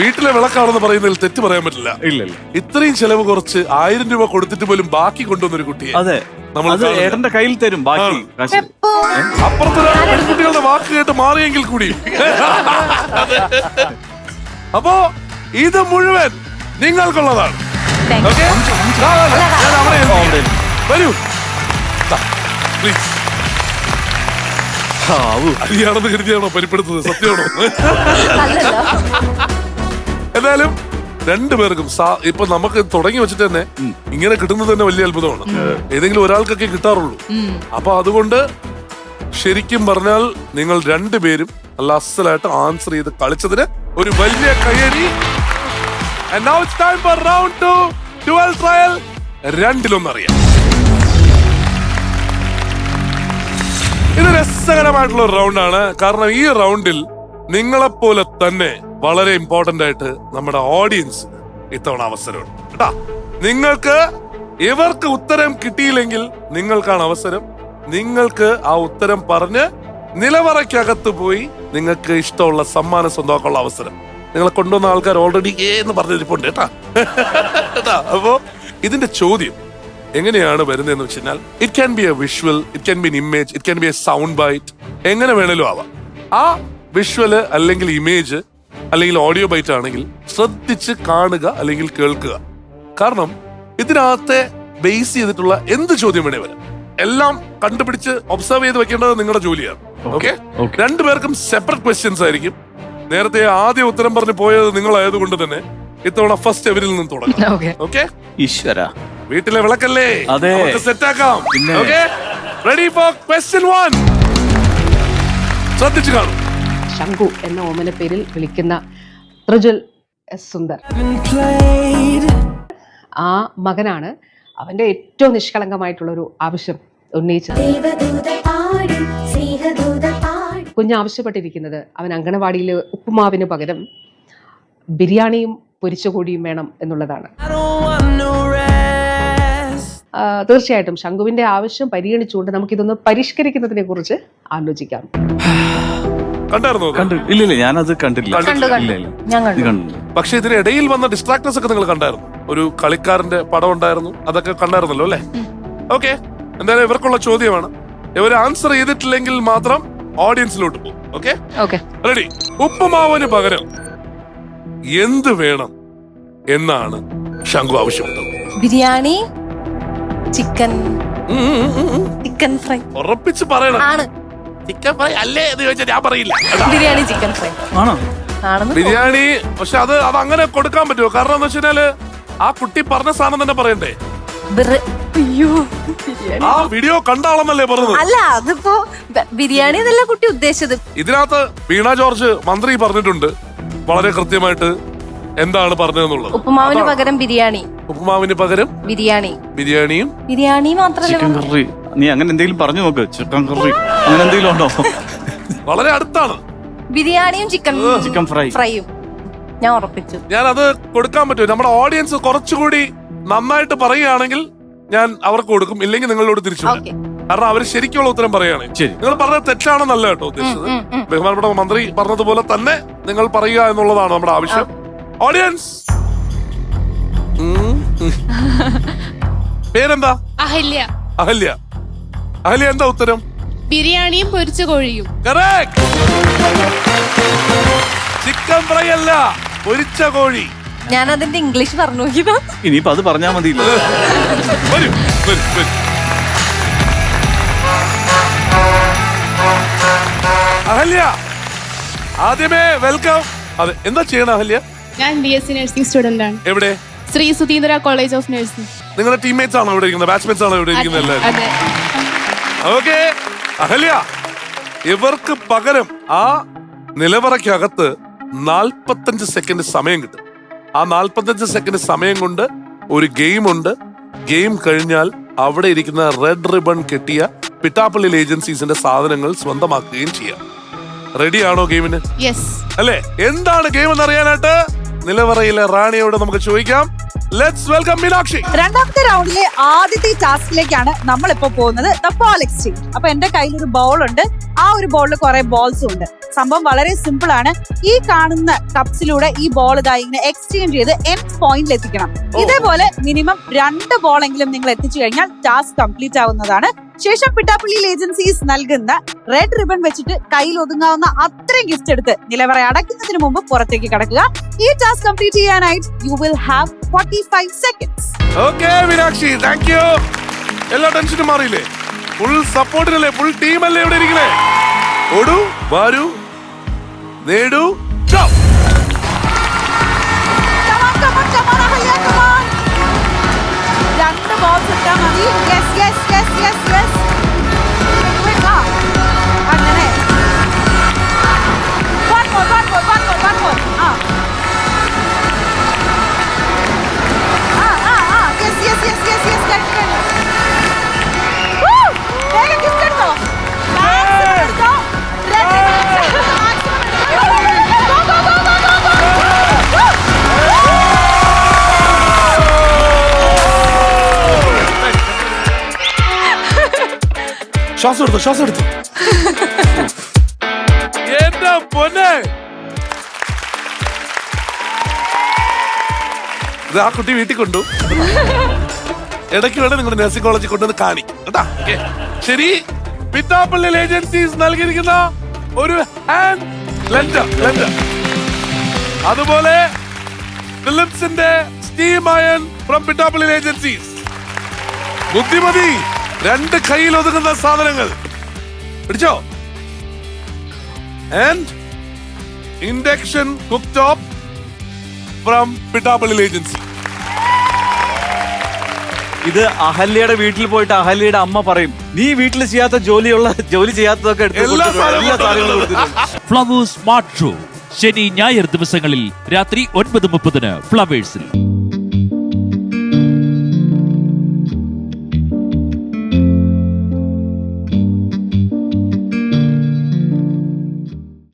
വീട്ടിലെ വിളക്കാണെന്ന് പറയുന്നതിൽ തെറ്റ് പറയാൻ പറ്റില്ല. ഇല്ല. ഇത്രയും ചെലവ് കുറച്ച് 1000 രൂപ കൊടുത്തിട്ട് പോലും ബാക്കി കൊണ്ടുവന്നൊരു കുട്ടിയെ അതെ, നമ്മൾ ഏട്ടന്റെ കയ്യിൽ തരും ബാക്കി കാശ്. അപ്പുറത്തെ പെൺകുട്ടികളുടെ വാക്ക് കേട്ട് മാറിയെങ്കിൽ കൂടി. അപ്പോ ഇത് മുഴുവൻ നിങ്ങൾക്കുള്ളതാണ്. Okay? ഞാൻ അവിടെ എത്തി. വരൂ പ്ലീസ്. അരിയാണെന്ന് കരുതിയാണോ പരിപ്പെടുത്തത്? സത്യമാണോ? എന്തായാലും രണ്ടുപേർക്കും ഇപ്പൊ നമുക്ക് തുടങ്ങി വെച്ചിട്ട് തന്നെ ഇങ്ങനെ കിട്ടുന്നത് തന്നെ വലിയ അത്ഭുതമാണ്. ഏതെങ്കിലും ഒരാൾക്കൊക്കെ കിട്ടാറുള്ളൂ. അപ്പൊ അതുകൊണ്ട് ശരിക്കും പറഞ്ഞാൽ നിങ്ങൾ രണ്ടുപേരും നല്ല അസലായിട്ട് ആൻസർ ചെയ്ത് കളിച്ചതിന് ഒരു വലിയ കയ്യടി. And now it's time for round 2, dual trial. രണ്ടിലൊന്നറിയാം. ഇത് രസകരമായിട്ടുള്ള ഒരു റൗണ്ടാണ്. കാരണം ഈ റൗണ്ടിൽ നിങ്ങളെപ്പോലെ തന്നെ വളരെ ഇമ്പോർട്ടന്റ് ആയിട്ട് നമ്മുടെ ഓഡിയൻസ് ഇത്തവണ അവസരമുണ്ട് കേട്ടാ. നിങ്ങൾക്ക് ഇവർക്ക് ഉത്തരം കിട്ടിയില്ലെങ്കിൽ നിങ്ങൾക്കാണ് അവസരം. നിങ്ങൾക്ക് ആ ഉത്തരം പറഞ്ഞ് നിലവറയ്ക്കകത്ത് പോയി നിങ്ങൾക്ക് ഇഷ്ടമുള്ള സമ്മാനം സ്വന്തമാക്കാനുള്ള അവസരം. നിങ്ങളെ കൊണ്ടുവന്ന ആൾക്കാർ ഓൾറെഡി എന്ന് പറഞ്ഞിരിപ്പുണ്ട് കേട്ടാ. അപ്പോ ഇതിന്റെ ചോദ്യം എങ്ങനെയാണ് വരുന്നതെന്ന് വെച്ച് കഴിഞ്ഞാൽ it can be a visual, it can be an image, it can be a sound bite, എങ്ങനെ വേണേലും ആവാം. ആ വിഷ്വല് അല്ലെങ്കിൽ ഇമേജ് അല്ലെങ്കിൽ ഓഡിയോ ബൈറ്റ് ആണെങ്കിൽ ശ്രദ്ധിച്ച് കാണുക അല്ലെങ്കിൽ കേൾക്കുക. കാരണം ഇതിനകത്തെ ബേസ് ചെയ്തിട്ടുള്ള എന്ത് ചോദ്യം വേണേ വരാം. എല്ലാം കണ്ടുപിടിച്ച് ഒബ്സർവ് ചെയ്ത് വെക്കേണ്ടത് നിങ്ങളുടെ ജോലിയാണ്. ഓക്കെ, രണ്ടുപേർക്കും സെപ്പറേറ്റ് ക്വസ്റ്റ്യൻസ് ആയിരിക്കും. നേരത്തെ ആദ്യം ഉത്തരം പറഞ്ഞു പോയത് നിങ്ങളായതുകൊണ്ട് തന്നെ ഇത്തവണ ഫസ്റ്റ് എവരിൽ നിന്ന് തുടങ്ങാം. ഓക്കെ, ഈശ്വര വീട്ടിലെ വിളക്കല്ലേ, അതെ, സെറ്റാക്കാം. Okay, ready for question 1. ശ്രദ്ധിച്ചു കാണും. ശംഖു എന്ന ഓമന പേരിൽ വിളിക്കുന്ന ത്രിജുൽ എസ് സുന്ദർ ആ മകനാണ് അവന്റെ ഏറ്റവും നിഷ്കളങ്കമായിട്ടുള്ള ഒരു ആവശ്യം ഉന്നയിച്ചത്. കുഞ്ഞ് ആവശ്യപ്പെട്ടിരിക്കുന്നത് അവൻ അങ്കണവാടിയിൽ ഉപ്പുമാവിന് പകരം ബിരിയാണിയും പൊരിച്ച കോഴിയും വേണം എന്നുള്ളതാണ്. തീർച്ചയായിട്ടും ശംഖുവിന്റെ ആവശ്യം പരിഗണിച്ചുകൊണ്ട് നമുക്കിതൊന്ന് പരിഷ്കരിക്കുന്നതിനെ കുറിച്ച് ആലോചിക്കാം. ഇല്ല, ഞാനത് കണ്ടില്ല. പക്ഷെ ഇതിനിടയിൽ വന്ന ഡിസ്ട്രാക്ടേഴ്സ് ഒക്കെ നിങ്ങൾ കണ്ടായിരുന്നു. ഒരു കളിക്കാരന്റെ പടം ഉണ്ടായിരുന്നു, അതൊക്കെ കണ്ടായിരുന്നല്ലോ അല്ലെ? ഓക്കെ, എന്തായാലും ഇവർക്കുള്ള ചോദ്യമാണ്. ഇവർ ആൻസർ ചെയ്തിട്ടില്ലെങ്കിൽ മാത്രം ഓഡിയൻസിലോട്ട് പോകും. Okay, ready? ഉപ്പുമാവിന് പകരം എന്ത് വേണം എന്നാണ് ശംഖു ആവശ്യപ്പെട്ടത്? Biryani, chicken fry. ഉറപ്പിച്ച് പറയണം. ചിക്കൻ ഫ്രൈ അല്ലേ എന്ന് ചോദിച്ചാൽ ഞാൻ പറയില്ല. Biryani chicken fry biryani. പക്ഷെ അത് അങ്ങനെ കൊടുക്കാൻ പറ്റുമോ? കാരണം എന്ന് വെച്ചാല് ആ കുട്ടി പറഞ്ഞ സാധനം തന്നെ പറയണ്ടേ? ആ വീഡിയോ കണ്ട ആളെന്നല്ലേ പറഞ്ഞത്? അല്ല, അതിപ്പോ ബിരിയാണി എന്നല്ല കുട്ടി ഉദ്ദേശിച്ചത്. ഇതിനകത്ത് വീണ ജോർജ് മന്ത്രി പറഞ്ഞിട്ടുണ്ട് വളരെ കൃത്യമായിട്ട് എന്താണ് പറഞ്ഞതെന്നുള്ളത്. ഉപ്പുമാവിന് പകരം ബിരിയാണി, ഉപ്പുമാവിന് പകരം ബിരിയാണിയും മാത്രമല്ല നീ അങ്ങനെ എന്തെങ്കിലും പറഞ്ഞു നോക്ക്. ചിക്കൻ കറി അങ്ങനെ എന്തെങ്കിലും ഉണ്ടോ? വളരെ അടുത്താണ്. ബിരിയാണിയും ചിക്കൻ ഫ്രൈയും ഞാൻ ഉറപ്പിച്ചു. ഞാൻ അത് കൊടുക്കാൻ പറ്റുമോ? നമ്മുടെ ഓഡിയൻസ് കുറച്ചുകൂടി നന്നായിട്ട് പറയുകയാണെങ്കിൽ ഞാൻ അവർക്ക് കൊടുക്കും, ഇല്ലെങ്കിൽ നിങ്ങളോട് തിരിച്ചു. കാരണം അവര് ശരിക്കുള്ള ഉത്തരം പറയുകയാണ്. നിങ്ങൾ പറഞ്ഞത് തെറ്റാണെന്നല്ല കേട്ടോ ഉദ്ദേശിച്ചത്. ബഹുമാനപ്പെട്ട മന്ത്രി പറഞ്ഞതുപോലെ തന്നെ നിങ്ങൾ പറയുക എന്നുള്ളതാണ് നമ്മുടെ ആവശ്യം. ഓഡിയൻസ് പേരെന്താ? അഹല്യ. അഹല്യ എന്താ ഉത്തരം? ബിരിയാണിയും പൊരിച്ച കോഴിയും. കറക്റ്റ്. ചിക്കൻ ഫ്രൈ അല്ല, പൊരിച്ച കോഴി. ഞാൻ അതിന്റെ ഇംഗ്ലീഷ് പറഞ്ഞു നോക്കിയതാ. ഇനിയിപ്പോ അത് പറഞ്ഞാ മതിയില്ല. അഹല്യ, ആദ്യമേ വെൽക്കം. അതെ, എന്താ ചെയ്യണം അഹല്യ? ഞാൻ BSc നഴ്സിംഗ് സ്റ്റുഡന്റ് ആണ്. എവിടെ? Shri Sudheendra college of nursing. നിങ്ങളുടെ ടീംമേറ്റ്സ് ആണോ ഇവിടെ ഇരിക്കുന്നത്? ബാച്ച്മേറ്റ്സ് ആണോ ഇവിടെ ഇരിക്കുന്നത് എല്ലാവരും? അതെ. ഓക്കെ അഹല്യ, ഇവർക്ക് പകരം ആ നിലവറയ്ക്കകത്ത് 45 സെക്കൻഡ് സമയം കിട്ടും. ആ 45 സെക്കൻഡ് സമയം കൊണ്ട് ഒരു ഗെയിം ഉണ്ട്. ഗെയിം കഴിഞ്ഞാൽ അവിടെ ഇരിക്കുന്ന റെഡ് റിബൺ കെട്ടിയ പിട്ടാപ്പള്ളി ഏജൻസീസിന്റെ സാധനങ്ങൾ സ്വന്തമാക്കുകയും ചെയ്യാം. റെഡിയാണോ ഗെയിമിന്? യെസ്. അല്ലേ? എന്താണ് ഗെയിം എന്ന് അറിയാനായിട്ട് നിലവറയിലെ റാണിയോട് നമുക്ക് ചോദിക്കാം. Let's welcome Meenakshi. രണ്ടാമത്തെ റൗണ്ടിലെ ആദ്യത്തെ ടാസ്കിലേക്കാണ് നമ്മളിപ്പോ പോകുന്നത്, ദ ബോൾ എക്സ്ചേഞ്ച്. അപ്പൊ എന്റെ കയ്യിൽ ഒരു ബോൾ ഉണ്ട്, ആ ഒരു ബോളിൽ കുറെ ബോൾസും ഉണ്ട്. സംഭവം വളരെ സിമ്പിൾ ആണ്. ഈ കാണുന്ന കപ്സിലൂടെ ഈ ബോൾ ഇതായി ഇങ്ങനെ എക്സ്ചേഞ്ച് ചെയ്ത് എൻഡ് പോയിന്റിൽ എത്തിക്കണം. ഇതേപോലെ മിനിമം 2 ബോളെങ്കിലും നിങ്ങൾ എത്തിച്ചു കഴിഞ്ഞാൽ ടാസ്ക് കംപ്ലീറ്റ് ആവുന്നതാണ്. ശേഷം പിട്ടാപ്പള്ളി ഏജൻസീസ് നൽകുന്ന റെഡ് റിബൺ വെച്ചിട്ട് കയ്യിൽ ഒതുങ്ങാവുന്ന അത്രയും ഗിഫ്റ്റ് എടുത്ത് നിലവറ അടയ്ക്കുന്നതിന് മുമ്പ് പുറത്തേക്ക് കടക്കുക. ഈ ടാസ്ക് കംപ്ലീറ്റ് ചെയ്യാനായിട്ട് you will have 45 seconds. Okay Meenakshi, thank you. എല്ലാ ടെൻഷനും മാറിയില്ലേ? ഫുൾ സപ്പോർട്ടിനല്ലേ, ഫുൾ ടീം അല്ലേ ഇവിടെ ഇരിക്കണേ? ഓടൂ, വാരൂ, നേടൂ, go. Come on, Ahalya, come on. 2 balls ഇട്ടാ മതി. Yes. അങ്ങനെ. One more. Yes. Continue. Woo! വേഗം gift എടുത്തോ. Maximum എടുത്തോ. Red maximum എടുത്തോ. Go. ശ്വാസം എടുത്തു. എന്റെ പൊന്നെ, ഇത് ആ കുട്ടി വീട്ടിൽ കൊണ്ടു. ഇടയ്ക്ക് വേണം നിങ്ങളുടെ നഴ്സിംഗ് കോളേജിൽ കൊണ്ടുവന്ന് കാണി കേട്ടാ. ശരി, പിട്ടാപ്പള്ളി ഏജൻസീസ് നൽകിയിരിക്കുന്ന ഒരു ഹാൻഡ് ലെൻഡർ, അതുപോലെ ഫിലിപ്സിന്റെ steam iron from Pittappally agencies. ബുദ്ധിമതി, 2 കയ്യിൽ ഒതുങ്ങുന്ന സാധനങ്ങൾ പിടിച്ചോ. And induction cook top from Pittappally agency. ഇത് അഹല്യയുടെ വീട്ടിൽ പോയിട്ട് അഹല്യയുടെ അമ്മ പറയും, നീ വീട്ടിൽ ചെയ്യാത്ത ജോലി ചെയ്യാത്തതൊക്കെ എടുത്ത് എല്ലാ കൊടുത്തിട്ടുണ്ട്. എല്ലാ സാധനങ്ങളും സാധനങ്ങളും കൊടുത്തിട്ടുണ്ട്. ഫ്ലവേഴ്സ് സ്മാർട്ട് ഷോ ശനി ഞായർ ദിവസങ്ങളിൽ രാത്രി 9:30 ഫ്ലവേഴ്സിൽ.